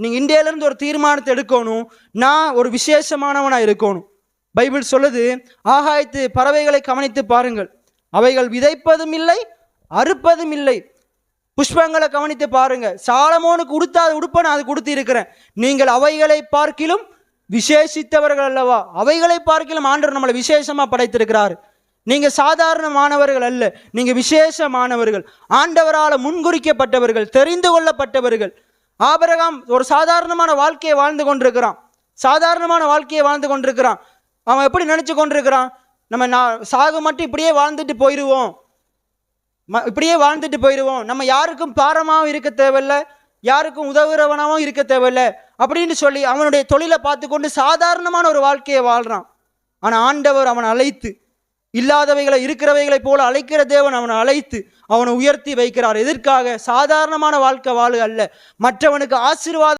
நீங்கள் இந்தியாவிலேருந்து ஒரு தீர்மானத்தை எடுக்கணும், நான் ஒரு விசேஷமானவனாக இருக்கணும். பைபிள் சொல்லுது, ஆகாயத்து பறவைகளை கவனித்து பாருங்கள், அவைகள் விதைப்பதும் இல்லை அறுப்பதும் இல்லை. புஷ்பங்களை கவனித்து பாருங்க, சாலமோனுக்கு உடுத்தாத உடுப்பை நான் அது கொடுத்து இருக்கிறேன். நீங்கள் அவைகளை பார்க்கிலும் விசேஷித்தவர்கள் அல்லவா? அவைகளை பார்க்கிலும் ஆண்டவர் நம்மளை விசேஷமா படைத்திருக்கிறார். நீங்க சாதாரணமானவர்கள் அல்ல, நீங்க விசேஷமானவர்கள், ஆண்டவரால் முன்குறிக்கப்பட்டவர்கள், தெரிந்து கொள்ளப்பட்டவர்கள். ஆபிரகாம் ஒரு சாதாரணமான வாழ்க்கையை வாழ்ந்து கொண்டிருக்கிறான். சாதாரணமான வாழ்க்கையை வாழ்ந்து கொண்டிருக்கிறான். அவன் எப்படி நினைச்சு கொண்டிருக்கிறான்? நான் சாகு மட்டும் இப்படியே வாழ்ந்துட்டு போயிடுவோம், இப்படியே வாழ்ந்துட்டு போயிடுவோம், நம்ம யாருக்கும் பாரமாகவும் இருக்க தேவையில்லை, யாருக்கும் உதவுறவனாகவும் இருக்க தேவையில்லை அப்படின்னு சொல்லி அவனுடைய தொழிலை பார்த்து கொண்டு சாதாரணமான ஒரு வாழ்க்கையை வாழ்றான். ஆனால் ஆண்டவர் அவனை அழைத்து, இல்லாதவைகளை இருக்கிறவைகளை போல அழைக்கிற தேவன் அவனை அழைத்து அவனை உயர்த்தி வைக்கிறார். எதற்காக? சாதாரணமான வாழ்க்கை வாழ அல்ல, மற்றவனுக்கு ஆசீர்வாதம்